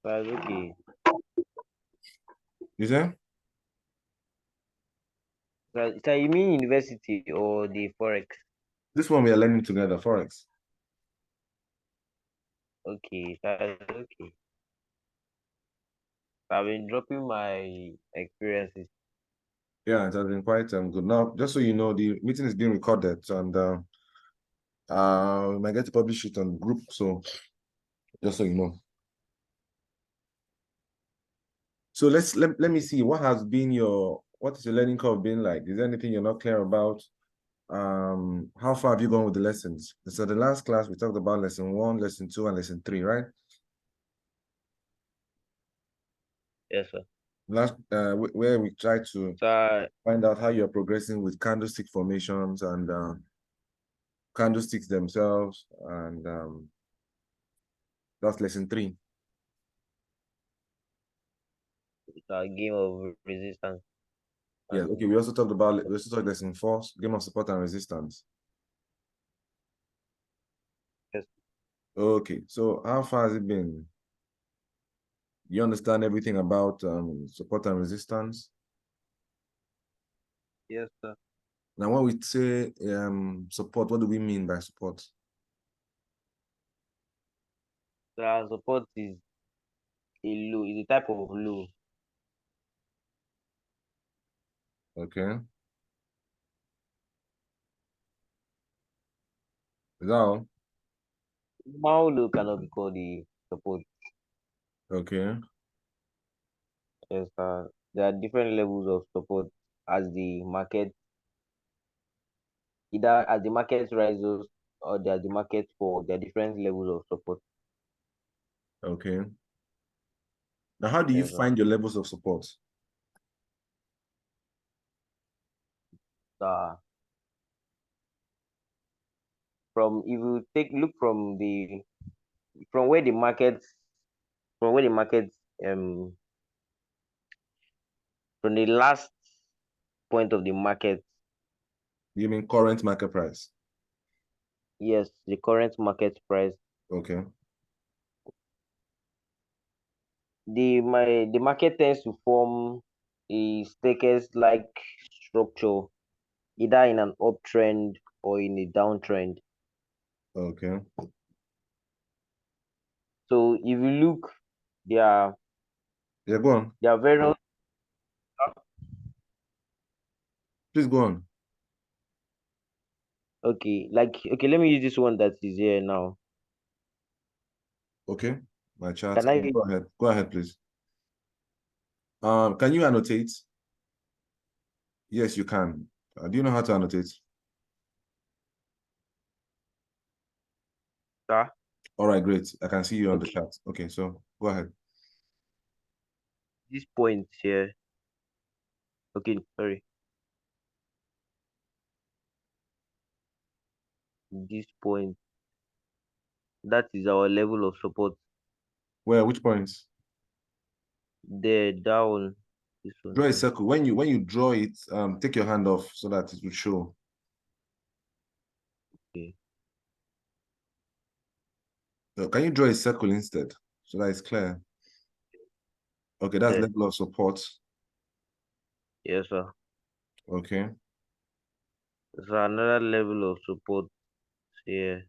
That's okay. You say? So you mean university or the Forex? This one we are learning together, Forex. Okay, that's okay. I've been dropping my experiences. Yeah, it has been quite good. Now, just so you know, the meeting is being recorded and we might get to publish it on the group. So just so you know. So let me see what has been what is your learning curve been like? Is there anything you're not clear about? How far have you gone with the lessons? So the last class we talked about lesson 1, lesson 2, and lesson 3, right? Yes, sir. Last where we try to So find out how you're progressing with candlestick formations and candlesticks themselves, and that's lesson 3. it's a game of resistance Yeah, and okay. We also talked lesson 4, game of support and resistance. yes, Okay, so how far has it been? You understand everything about support and resistance? yes, sir. Now, when we say support, what do we mean by support? So our support is a type of low. Okay, is that all? Normal low cannot be called the support. Okay, Yes, there are different levels of support as the market, either as the market rises or as the market falls. There are different levels of support. okay. Now, how do you Yes, sir. find your levels of support? Uh, from if you take look from where the market from where the market um from the last point of the market. You mean current market price? Yes, the current market price. Okay, The market tends to form a staircase like structure either in an uptrend or in a downtrend. okay. So if you look, there are Yeah, go on. there are various. Please go on. Okay, like okay, let me use this one that is here now. Okay, my chat. Can I? Go ahead. Go ahead, please. Can you annotate? Yes, you can. Do you know how to annotate? Sir? All right, great. I can see you on the Okay, chat. Okay, so go ahead. this point here. Okay, sorry. This point, that is our level of support. Where? Which points? There down. This one Draw a here. circle. When you draw it, take your hand off so that it will show. Okay. Can you draw a circle instead so that it's clear? Okay, that's There. level of support. Yes, sir. Okay, So another level of support here.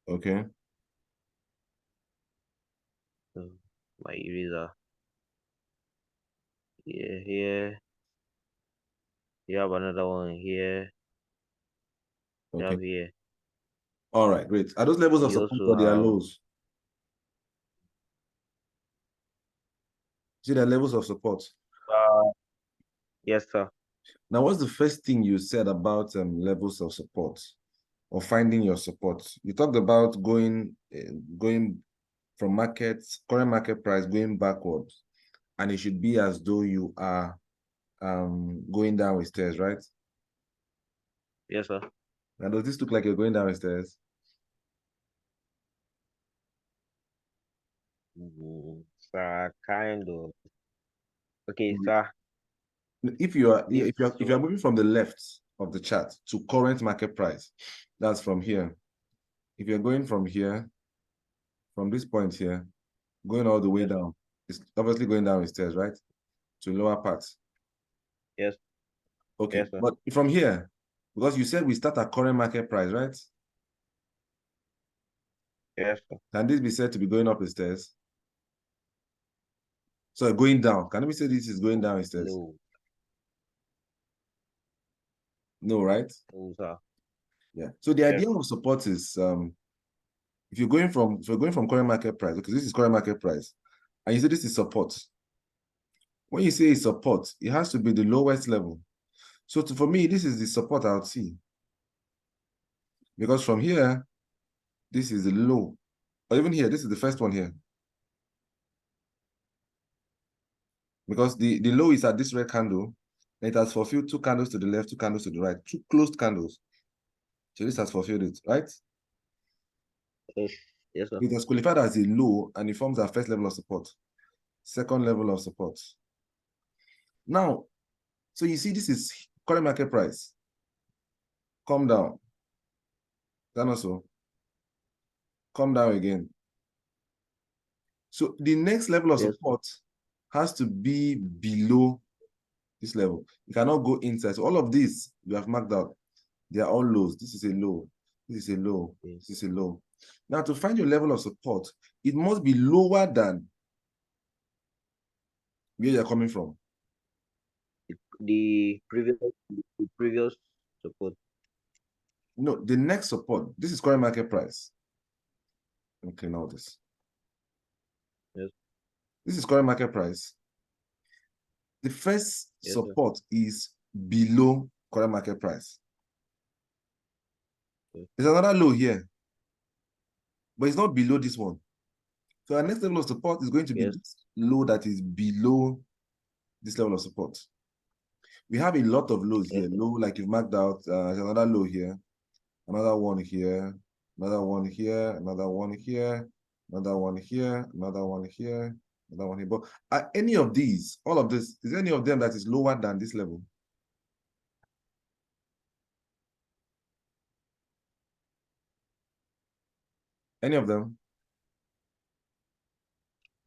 okay, So my eraser. Here. You have another one here. You okay. have here. All right, great. Are those levels of You support also or they are have. lows? See, the levels of support. Uh, yes, sir. Now, what's the first thing you said about levels of support or finding your support? You talked about going from current market price going backwards, and it should be as though you are going down with stairs, right? Yes, sir. Now, does this look like you're going down with stairs? Sir, kind of. Okay, sir. If you are This if you are one. moving from the left of the chart to current market price, that's from here. if you're going from here, from this point here, going all the way Yes, sir. down, it's obviously going down the stairs, right? To lower part. Yes. Okay, Yes, sir. but from here, because you said we start at current market price, right? Yes, sir. Can this be said to be going up the stairs? So going down. Can we say this is going down the stairs? No. No, right? No, sir. Yeah. So the Yes. idea of support is if you're going from current market price, because this is current market price, and you say this is support. When you say support, it has to be the lowest level. So for me, this is the support I would see. Because from here, this is the low. Or even here, this is the first one here. Because the low is at this red candle. And it has fulfilled two candles to the left, two candles to the right, two closed candles. So this has fulfilled it, right? Yes. Yes, sir. It was qualified as a low and it forms our first level of support, second level of support. Now, so you see, this is current market price. Come down. Then also come down again. So the next level of Yes, sir. support has to be below this level. You cannot go inside. So all of this you have marked out. They are all lows. This is a low. This is a low. Yes. This is a low. Now, to find your level of support, it must be lower than where you're coming from. The previous support. No, the next support, this is current market price. Let me clean all this. Yes. This is current market price. The first Yes, sir. support is below current market price. Yes. There's another low here, but it's not below this one. So our next level of support is going to be Yes. this low that is below this level of support. We have a lot of lows Yes, here. sir. Low, like you've marked out, there's another low here, another one here, another one here, another one here, another one here, another one here, another one here. But are any of these, all of this, is any of them that is lower than this level? Any of them?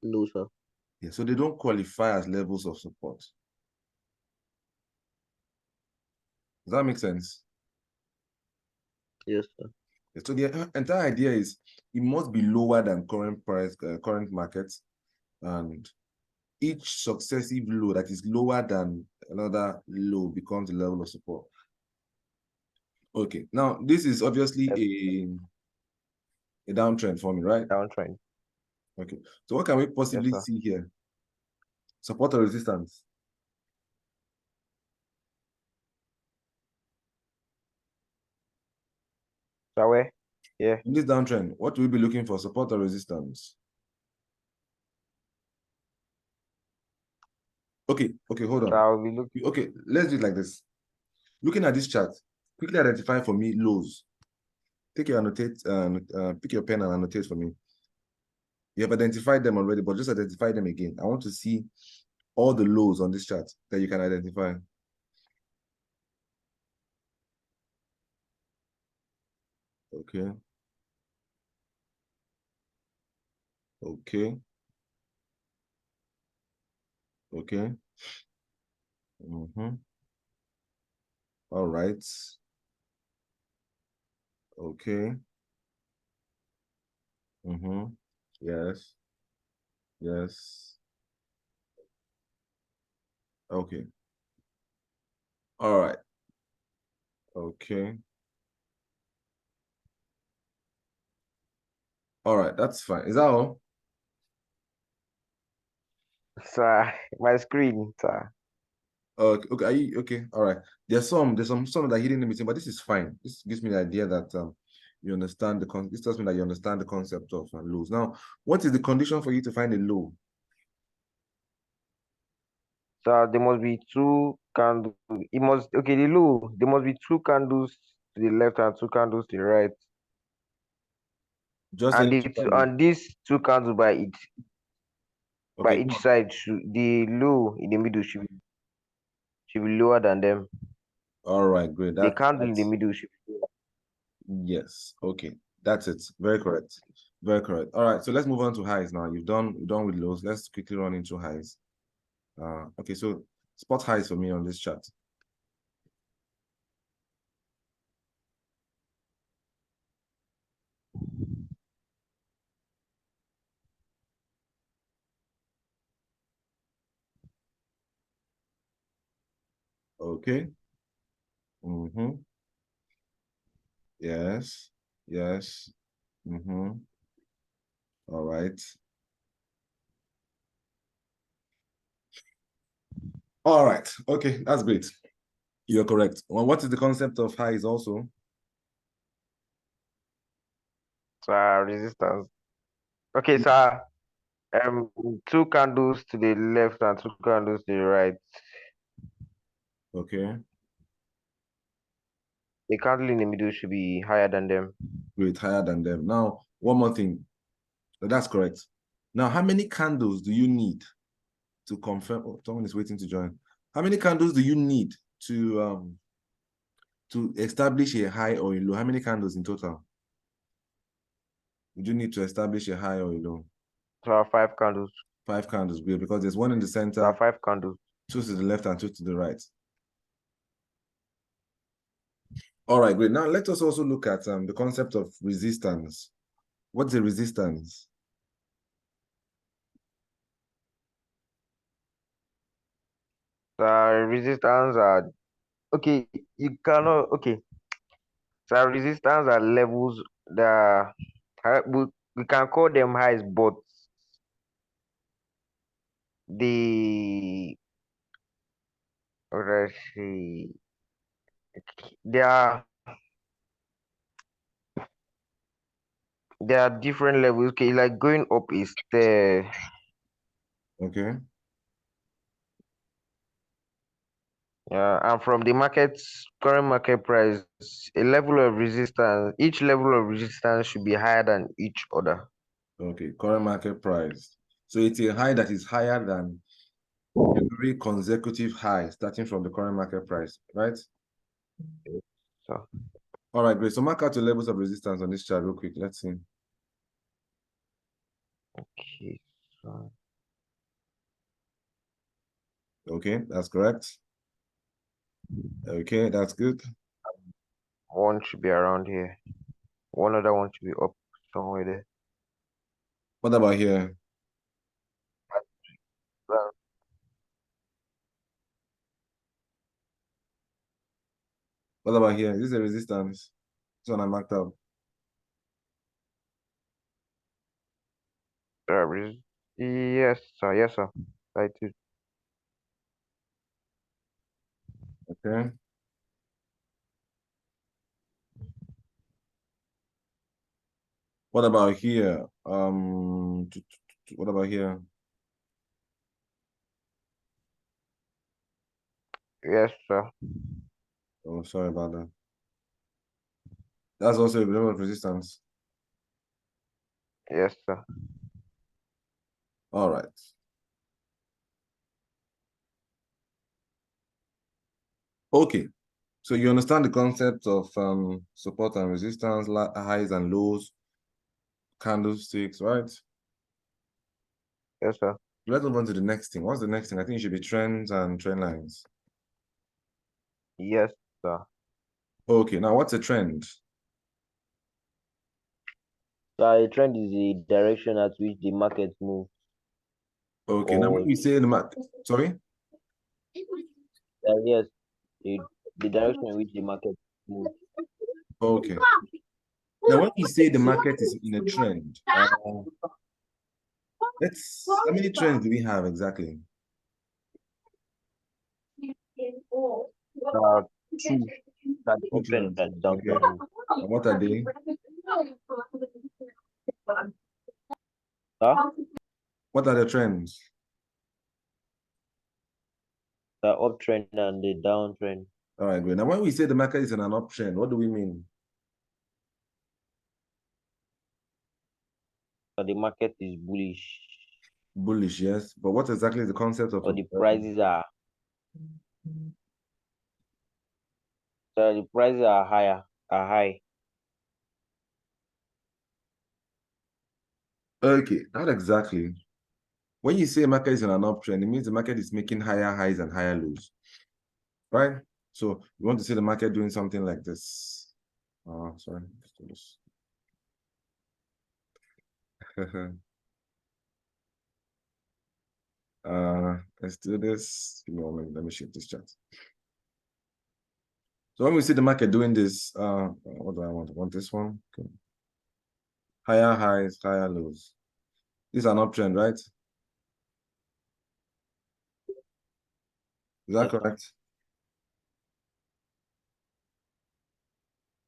No, sir. Yeah, so they don't qualify as levels of support. Does that make sense? Yes, sir. Yeah, so the entire idea is it must be lower than current price, current market, and each successive low that is lower than another low becomes the level of support. Okay, now this is obviously Yes. a downtrend for me, right? Downtrend. Okay, so what can we Yes, possibly sir. see here? Support or resistance? So where? Yeah. In this downtrend, what will we be looking for? Support or resistance? Okay, hold So on. I'll be looking. Okay, let's do it like this. Looking at this chart, quickly identify for me lows. Take your annotate, pick your pen and annotate for me. You have identified them already, but just identify them again. I want to see all the lows on this chart that you can identify. Okay. Okay. Okay. Mm-hmm. All right. Okay. Mm-hmm. Yes. Yes. Okay. All right. Okay. All right. That's fine. Is that all? Sir, my screen, sir. Okay. Are you okay? All right. There's some that are hidden in between, but this is fine. This gives me the idea that you understand this tells me that you understand the concept of lows. Now, what is the condition for you to find a low? So there must be two candles. It must okay. The low. There must be two candles to the left and two candles to the right, Just and any two candles. these two candles by Okay. each side should the low in the middle should be lower than them. All right. Great. The That candle in the that's middle should be lower. yes. Okay. That's it. Very correct. Very correct. All right. So let's move on to highs now. You've done with lows. Let's quickly run into highs. Okay. So spot highs for me on this chart. Okay. Mm-hmm. Yes. Yes. Mm-hmm. All right. All right. Okay. That's great. You're correct. Well, what is the concept of highs also? Resistance. Okay, sir. Two candles to the left and two candles to the right. Okay. The candle in the middle should be higher than them. Great. Higher than them. Now, one more thing. That's correct. Now, how many candles do you need to confirm? Oh, someone is waiting to join. How many candles do you need to establish a high or a low? How many candles in total would you need to establish a high or a low? So 5 candles. 5 candles, great, because there's one in the So center, 5 candles. two to the left and two to the right. All right, great. Now let us also look at the concept of resistance. What's a resistance? So resistance are okay. You cannot okay. So resistance are levels that we can call them highs, but the let's see, there are different levels. Okay, like going up is the Okay. and from the market's current market price, a level of resistance, each level of resistance should be higher than each other. Okay, current market price. So it's a high that is higher than every consecutive high starting from the current market price, right? So All right, great. So mark out the levels of resistance on this chart real quick. Let's see. okay, so Okay, that's correct. Okay, that's good. one should be around here. One other one should be up somewhere there. What about here? Well, What about here? This is a resistance. This one I marked out. yes, sir. Yes, sir. I do. Okay. What about here? What about here? Yes, sir. Oh, sorry about that. That's also a level of resistance. Yes, sir. All right. Okay. So you understand the concept of support and resistance, highs and lows, candlesticks, right? Yes, sir. Let's move on to the next thing. What's the next thing? I think it should be trends and trend lines. Yes, sir. Okay, now what's a trend? So a trend is the direction at which the market moves, Okay, now when or we say the market, sorry? yes, the, the direction in which the market moves. Okay. Now when we say the market is in a trend, how many trends do we have exactly? Uh, Two, that the Two uptrend trends. and the Okay. downtrend move. And what are they? Huh? What are the trends? The uptrend and the downtrend. All right, great. Now when we say the market is in an uptrend, what do we mean? So the market is bullish, Bullish, yes. But what exactly is the concept of or the prices are higher, are high. Okay, not exactly. When you say market is in an uptrend, it means the market is making higher highs and higher lows, right? So you want to see the market doing something like this. Sorry. Let's do this. Let's do this. Give me one minute. Let me shift this chart. So when we see the market doing this, what do I want? I want this one. Okay. Higher highs, higher lows. This is an uptrend, right? Is that Yes, sir. correct?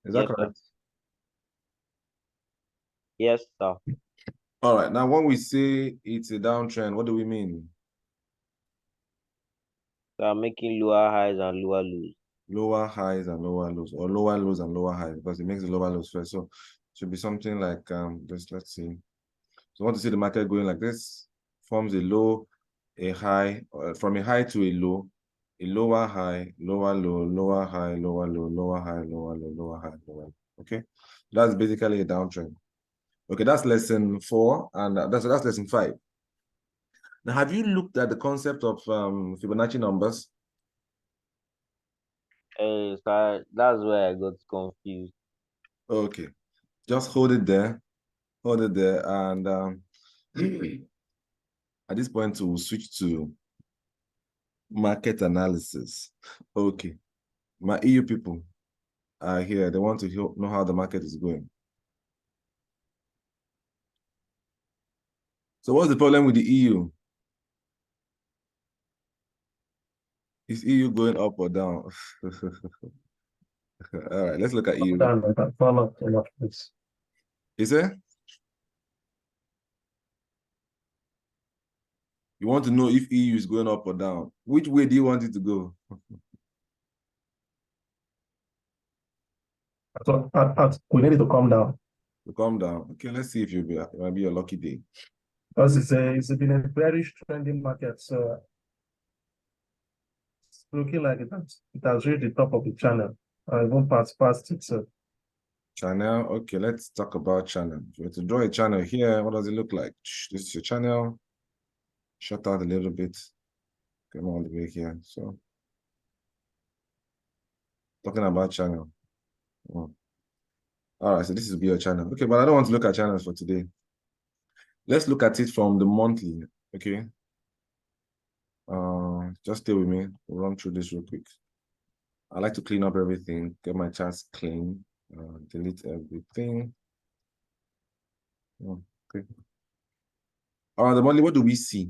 Is that Yes, sir. correct? Yes, sir. All right. Now, when we say it's a downtrend, what do we mean? So I'm making lower highs and lower lows. Lower highs and lower lows, or lower lows and lower highs, because it makes the lower lows first. So it should be something like just let's see. So I want to see the market going like this, forms a low, a high, from a high to a lower high, lower low, lower high, lower low, lower high, lower low, lower high, lower low. Okay, that's basically a downtrend. Okay, that's lesson 4, and that's lesson 5. Now, have you looked at the concept of Fibonacci numbers? So that's where I got confused. Okay, just hold it there, and at this point, we'll switch to market analysis. Okay, my EU people are here. They want to know how the market is going. So what's the problem with the EU? Is EU going up or down? All right, let's look at EU. Down, I can fall off a lot, please. Is it? You want to know if EU is going up or down? Which way do you want it to go? So we need it to come down To come down. Okay, let's see if it might be a lucky day. because it's been a very trending market. So it's looking like it has reached the top of the channel. Even past it. So Channel. Okay, let's talk about channel. If you were to draw a channel here, what does it look like? This is your channel. Shut out a little bit. Come all the way here. So, talking about channel. Oh. All right, so this will be your channel. Okay, but I don't want to look at channels for today. Let's look at it from the monthly. Okay. Just stay with me. We'll run through this real quick. I like to clean up everything, get my charts clean, delete everything. Okay. All right, the monthly, what do we see?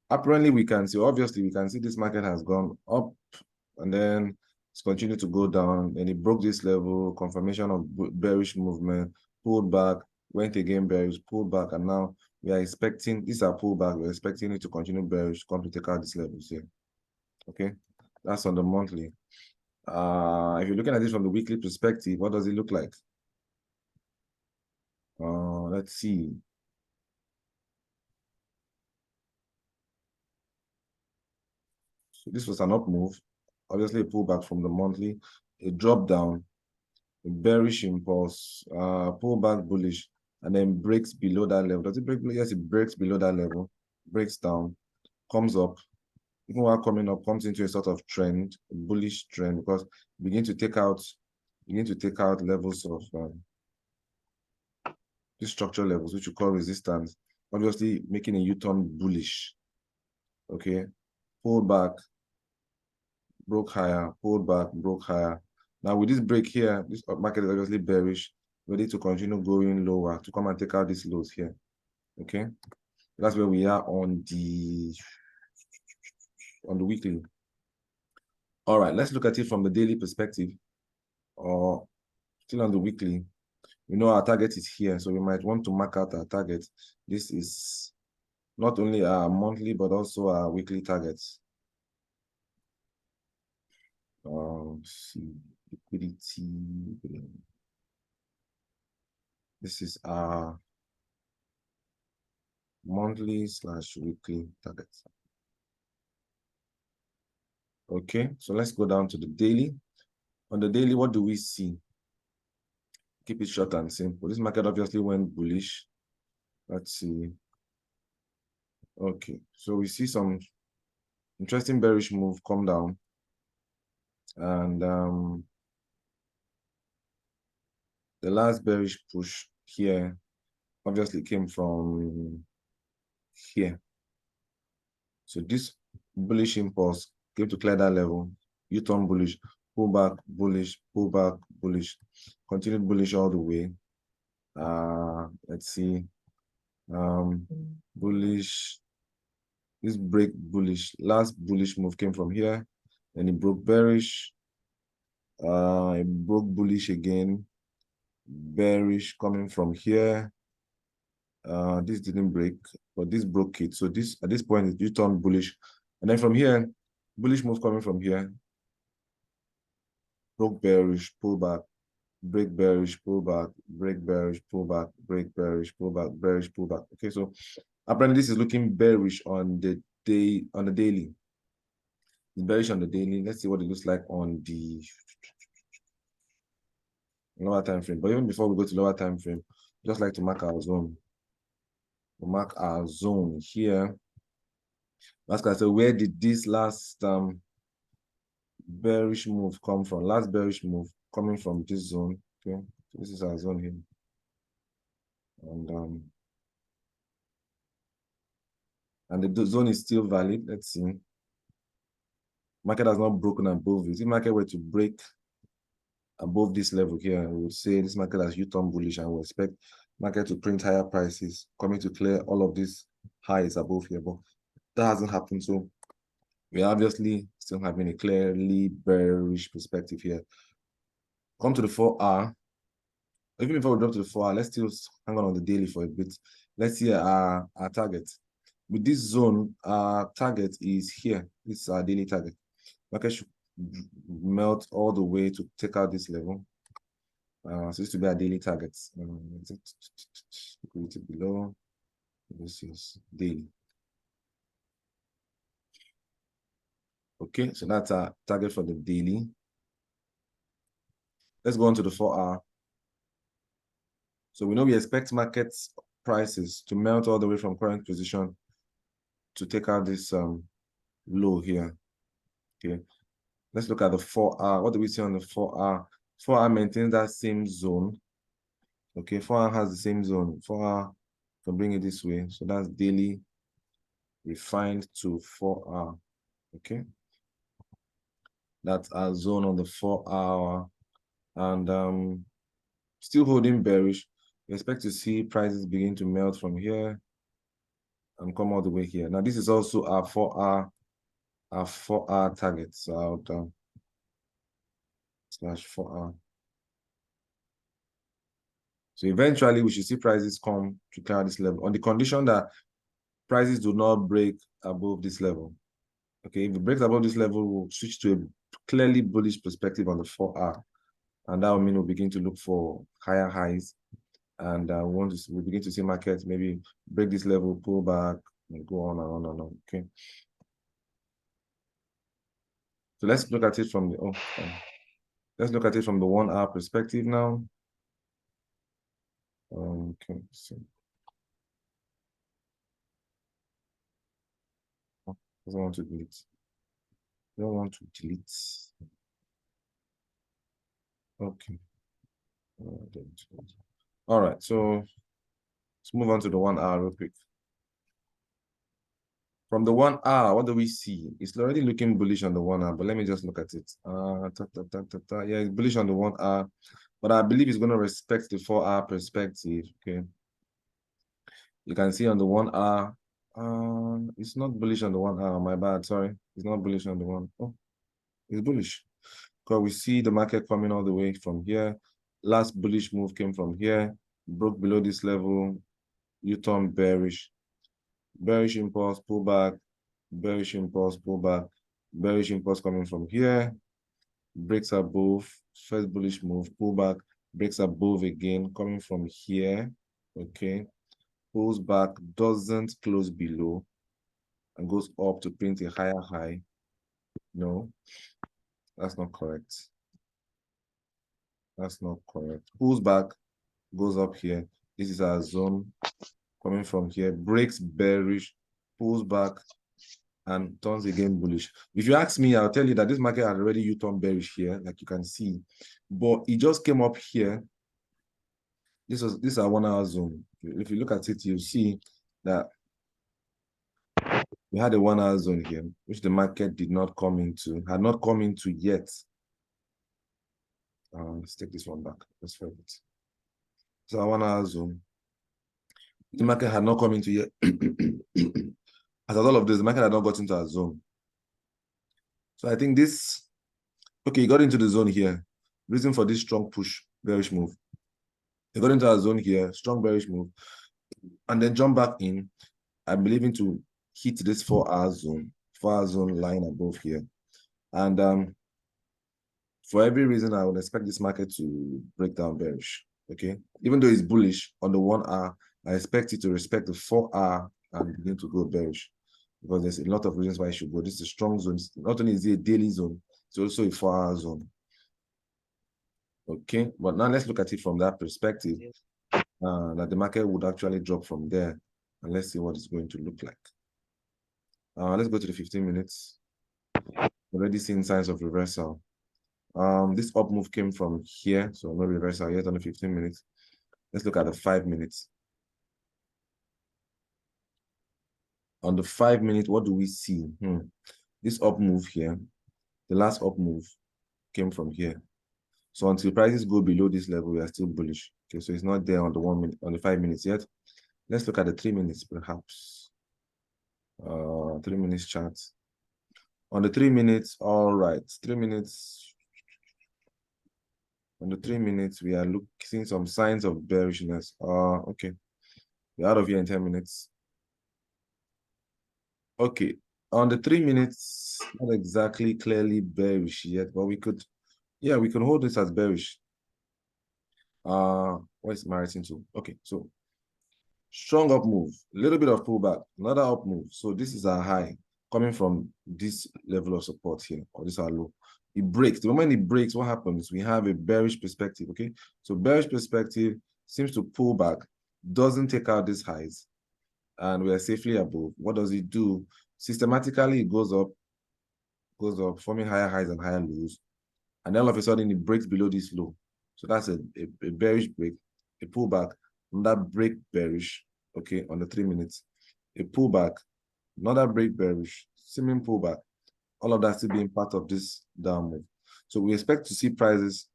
Apparently, we can see, obviously, we can see this market has gone up and then it's continued to go down. Then it broke this level, confirmation of bearish movement, pulled back, went again bearish, pulled back, and now we are expecting, these are pullback, we're expecting it to continue bearish, come to take out these levels here. Okay, that's on the monthly. If you're looking at this from the weekly perspective, what does it look like? Let's see. So this was an up move, obviously a pullback from the monthly, a drop down, a bearish impulse, pullback bullish, and then breaks below that level. Does it break below? Yes, it breaks below that level, breaks down, comes up. Even while coming up, comes into a sort of trend, a bullish trend, because begin to take out levels of these structural levels, which you call resistance, obviously making a U-turn bullish. Okay, pulled back, broke higher, pulled back, broke higher. Now with this break here, this market is obviously bearish, ready to continue going lower to come and take out these lows here. Okay, that's where we are on the weekly. All right, let's look at it from the daily perspective, or still on the weekly. We know our target is here, so we might want to mark out our target. This is not only our monthly, but also our weekly targets. See, liquidity. This is our monthly/weekly targets. Okay, so let's go down to the daily. On the daily, what do we see? Keep it short and simple. This market obviously went bullish. Let's see. Okay, so we see some interesting bearish move come down, and the last bearish push here obviously came from here. So this bullish impulse came to clear that level, U-turn bullish, pull back, bullish, pull back, bullish, continued bullish all the way. Let's see, bullish, this break bullish, last bullish move came from here, and it broke bearish, it broke bullish again, bearish coming from here. This didn't break, but this broke it. So this at this point it turned bullish, and then from here, bullish move coming from here, broke bearish, pull back, break bearish, pull back, break bearish, pull back, break bearish, pull back, bearish, pull back. Okay, so apparently this is looking bearish on the day on the daily. It's bearish on the daily. Let's see what it looks like on the lower time frame. But even before we go to lower time frame, just like to mark our zone. We'll mark our zone here. Ask ourselves, where did this last bearish move come from? Last bearish move coming from this zone. Okay, so this is our zone here. And the zone is still valid. Let's see. Market has not broken above it. If market were to break above this level here, we would say this market has U-turn bullish, and we expect market to print higher prices, coming to clear all of these highs above here. But that hasn't happened. So we're obviously still having a clearly bearish perspective here. Come to the 4-hour. Even before we drop to the 4-hour, let's still hang on the daily for a bit. Let's see our target. With this zone, our target is here. This is our daily target. Market should melt all the way to take out this level. So this will be our daily targets. Liquidity below. This is daily. Okay, so that's our target for the daily. Let's go on to the 4-hour. So we know we expect market prices to melt all the way from current position to take out this low here. Okay, let's look at the 4-hour. What do we see on the 4-hour? 4-hour maintains that same zone. Okay, 4-hour has the same zone. 4-hour, can bring it this way. So that's daily refined to 4-hour. Okay, that's our zone on the 4-hour, and still holding bearish. We expect to see prices begin to melt from here and come all the way here. Now this is also our 4-hour target. So I'll slash 4-hour. So eventually we should see prices come to clear this level on the condition that prices do not break above this level. Okay, if it breaks above this level, we'll switch to a clearly bullish perspective on the 4-hour, and that will mean we'll begin to look for higher highs, and we begin to see markets maybe break this level, pull back, and go on and on and on. Okay, so let's look at it from the let's look at it from the 1-hour perspective now. Okay, so doesn't want to delete. Don't want to delete. Okay. All right, so let's move on to the 1-hour real quick. From the 1-hour, what do we see? It's already looking bullish on the 1-hour, but let me just look at it. Yeah, it's bullish on the 1-hour, but I believe it's going to respect the 4-hour perspective. Okay. You can see on the 1-hour, it's not bullish on the 1-hour. My bad, sorry. It's not bullish on the one. Oh, it's bullish. Because we see the market coming all the way from here. Last bullish move came from here, broke below this level, U-turn bearish. Bearish impulse, pull back, bearish impulse, pull back, bearish impulse coming from here, breaks above, first bullish move, pull back, breaks above again, coming from here, okay, pulls back, doesn't close below, and goes up to print a higher high. No, that's not correct. That's not correct. Pulls back, goes up here. This is our zone. coming from here, breaks bearish, pulls back, and turns again bullish. If you ask me, I'll tell you that this market had already U-turn bearish here, like you can see, but it just came up here. This is a 1 hour zone. If you look at it, you'll see that we had a 1 hour zone here, which the market did not come into, had not come into yet. Let's take this one back. Let's find it. So 1 hour zone. The market had not come into yet. As a result of this, the market had not got into a zone. So I think this, okay, you got into the zone here. Reason for this strong push, bearish move. You got into a zone here, strong bearish move, and then jump back in. I'm believing to hit this 4 hour zone, 4 hour zone line above here. And for every reason, I would expect this market to break down bearish. Okay, even though it's bullish on the 1 hour, I expect it to respect the 4 hour and begin to go bearish, because there's a lot of reasons why it should go. This is a strong zone. Not only is it a daily zone, it's also a 4 hour zone. Okay, but now let's look at it from that perspective, that the market would actually drop from there, and let's see what it's going to look like. Let's go to the 15 minutes. Already seeing signs of reversal. This up move came from here, so no reversal yet on the 15 minutes. Let's look at the 5 minutes. On the 5 minutes, what do we see? This up move here, the last up move came from here. So until prices go below this level, we are still bullish. Okay, so it's not there on the 1 minute, on the 5 minutes yet. Let's look at the 3 minutes, perhaps. 3 minutes chart. On the 3 minutes, all right, 3 minutes. On the 3 minutes, we are seeing some signs of bearishness. Okay, we're out of here in 10 minutes. Okay, on the 3 minutes, not exactly clearly bearish yet, but we could hold this as bearish. What's my writing to? Okay, so strong up move, a little bit of pullback, another up move. So this is our high coming from this level of support here, or this our low. It breaks. The moment it breaks, what happens? We have a bearish perspective. Okay, so bearish perspective seems to pull back, doesn't take out these highs, and we are safely above. What does it do? Systematically, it goes up, forming higher highs and higher lows, and then all of a sudden it breaks below this low. So that's a bearish break, a pullback, another break bearish, okay, on the 3 minutes, a pullback, another break bearish, seeming pullback, all of that still being part of this down move. So we expect to see prices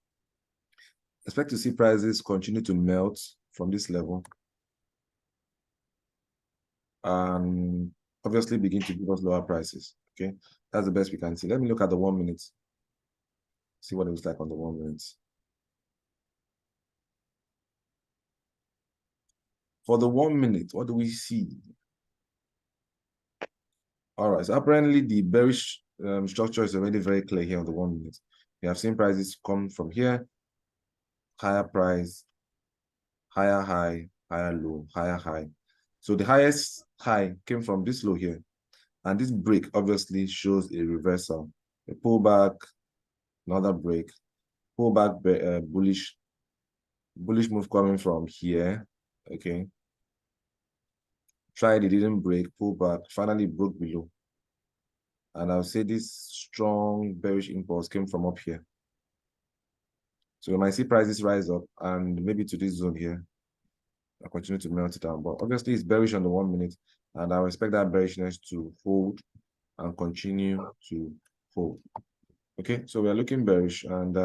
continue to melt from this level, and obviously begin to give us lower prices. Okay, that's the best we can see. Let me look at the 1 minute, see what it looks like on the 1 minute. For the 1 minute, what do we see? All right, so apparently the bearish structure is already very clear here on the 1 minute. We have seen prices come from here, higher price, higher high, higher low, higher high. So the highest high came from this low here, and this break obviously shows a reversal, a pullback, another break, pullback, bullish move coming from here. Okay, tried, it didn't break, pull back, finally broke below. And I'll say this strong bearish impulse came from up here. So we might see prices rise up and maybe to this zone here. I'll continue to melt it down. But obviously it's bearish on the 1 minute, and I expect that bearishness to hold and continue to hold. Okay, so we are looking bearish, and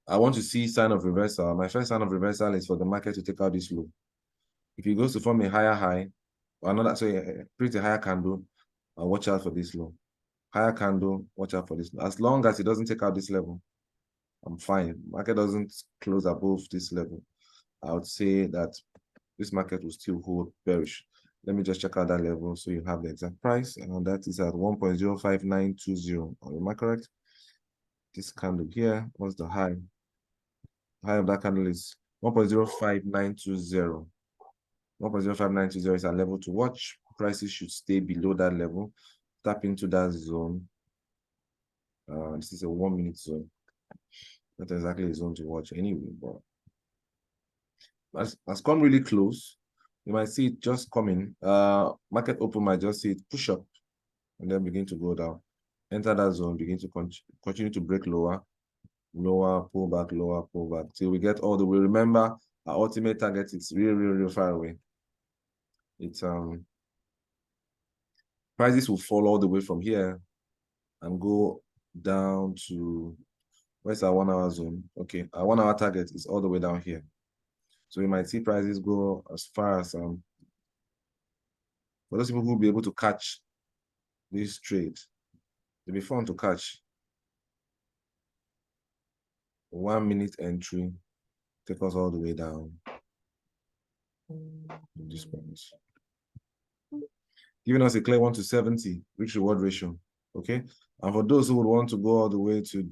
I want to see sign of reversal. My first sign of reversal is for the market to take out this low. If it goes to form a higher high, or another, so a pretty higher candle, watch out for this low. Higher candle, watch out for this. As long as it doesn't take out this level, I'm fine. Market doesn't close above this level, I would say that this market will still hold bearish. Let me just check out that level so you have the exact price, and that is at 1.05920. Am I correct? This candle here, what's the high? The high of that candle is 1.05920. 1.05920 is a level to watch. Prices should stay below that level. Tap into that zone. This is a 1 minute zone. Not exactly a zone to watch anyway, but has come really close. You might see it just coming. Market open might just see it push up and then begin to go down. Enter that zone, begin to continue to break lower, pull back, lower, pull back till we get all the way. Remember, our ultimate target is real far away. It's prices will fall all the way from here and go down to where's our 1 hour zone? Okay, our 1 hour target is all the way down here. So you might see prices go as far as for those people who will be able to catch this trade, it'll be fun to catch. 1 minute entry, take us all the way down to this point. Giving us a clear 1 to 70 risk reward ratio. Okay. And for those who would want to go all the way to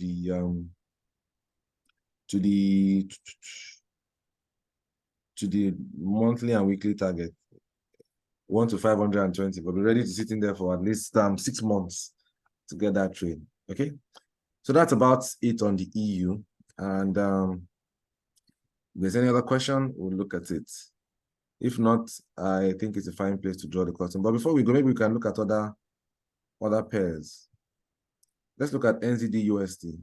the monthly and weekly target, 1 to 520, but be ready to sit in there for at least 6 months to get that trade. Okay. So that's about it on the EU. And if there's any other question, we'll look at it. If not, I think it's a fine place to draw the curtain. But before we go, maybe we can look at other pairs. Let's look at NZD USD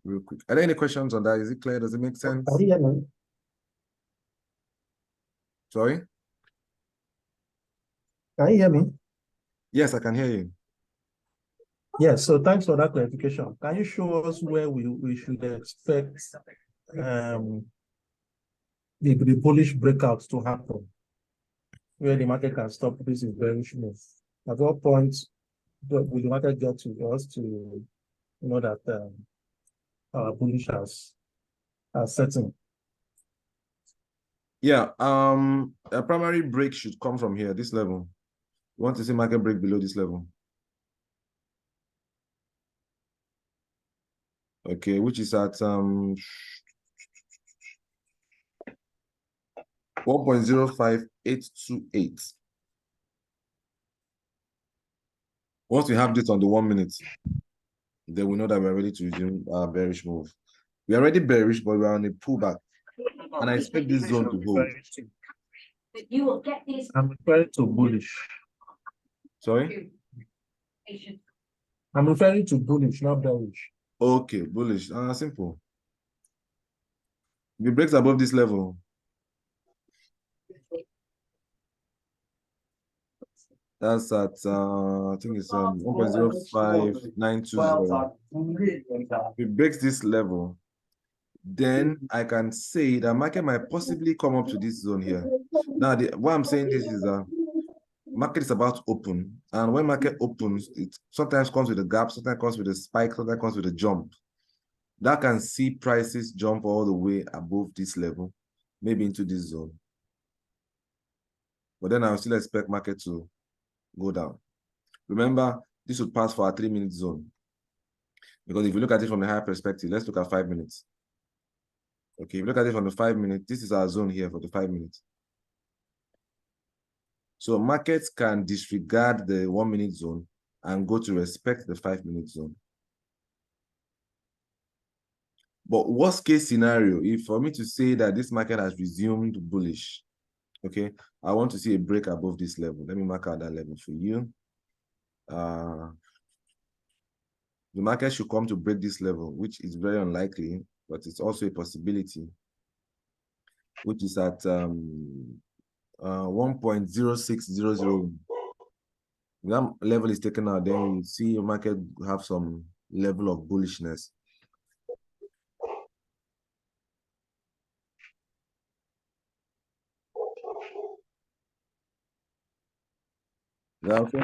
real quick. Are there any questions on that? Is it clear? Does it make sense? Sorry? Can you hear me? Yes, I can hear you. Yes, so thanks for that clarification. Can you show us where we should expect the bullish breakout to happen, where the market can stop this bearish move? At what point will the market get to us to know that our bullish has setting? Yeah, a primary break should come from here, this level. You want to see market break below this level. Okay, which is at 1.05828. Once we have this on the 1 minute, then we know that we're ready to resume our bearish move. We are already bearish, but we're on a pullback. And I expect this zone to hold. You will get this. I'm referring to bullish. Sorry? I'm referring to bullish, not bearish. Okay, bullish. Simple. If it breaks above this level, that's at I think it's 1.05920. If it breaks this level, then I can say that market might possibly come up to this zone here. Now, why I'm saying this is market is about to open, and when market opens, it sometimes comes with a gap, sometimes comes with a spike, sometimes comes with a jump. That can see prices jump all the way above this level, maybe into this zone. But then I'll still expect market to go down. Remember, this would pass for a 3-minute zone. Because if you look at it from a higher perspective, let's look at 5 minutes. Okay, if you look at it from the 5 minutes, this is our zone here for the 5 minutes. So markets can disregard the 1 minute zone and go to respect the 5 minute zone. But worst case scenario, if for me to say that this market has resumed bullish, okay, I want to see a break above this level. Let me mark out that level for you. The market should come to break this level, which is very unlikely, but it's also a possibility, which is at 1.0600. That level is taken out, then we see your market have some level of bullishness. Is that okay?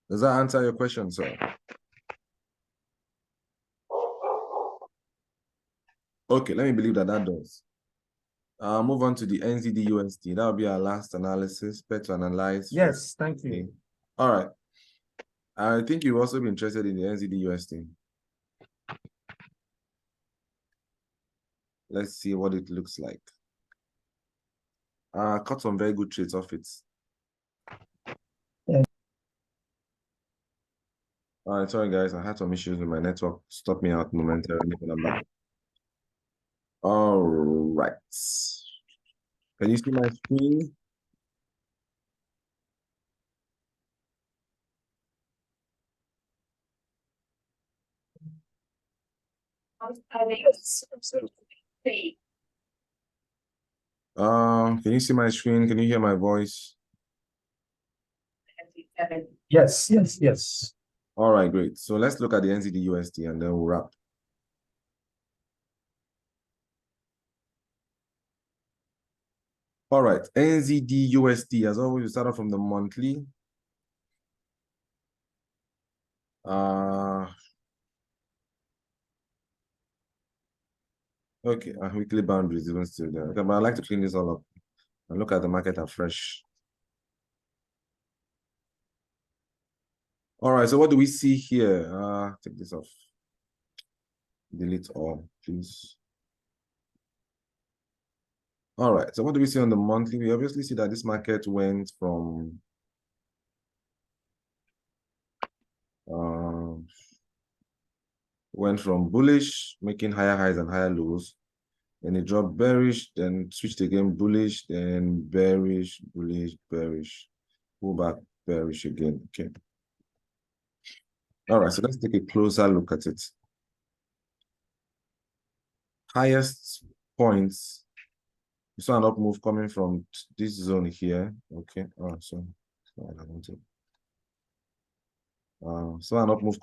Does that answer your question, sir? Okay, let me believe that does. Move on to the NZD USD. That will be our last analysis, to analyze. Yes, thank you. Okay. All right. I think you've also been interested in the NZD USD. Let's see what it looks like. Cut some very good trades off it. All right, sorry guys, I had some issues with my network. Stop me out momentarily, but I'm back. All right. Can you see my screen? Can you see my screen? Can you hear my voice? Yes, yes, yes. All right, great. So let's look at the NZD USD and then we'll wrap. All right, NZD USD, as always, we start off from the monthly. Okay, weekly boundaries even still there. Okay, but I'd like to clean this all up and look at the market afresh. All right, so what do we see here? Take this off. Delete all, please. All right, so what do we see on the monthly? We obviously see that this market went from bullish, making higher highs and higher lows. Then it dropped bearish, then switched again bullish, then bearish, bullish, bearish, pull back, bearish again. Okay. All right, so let's take a closer look at it. Highest points, you saw an up move coming from this zone here. Okay. Oh, so I wanted. So an up move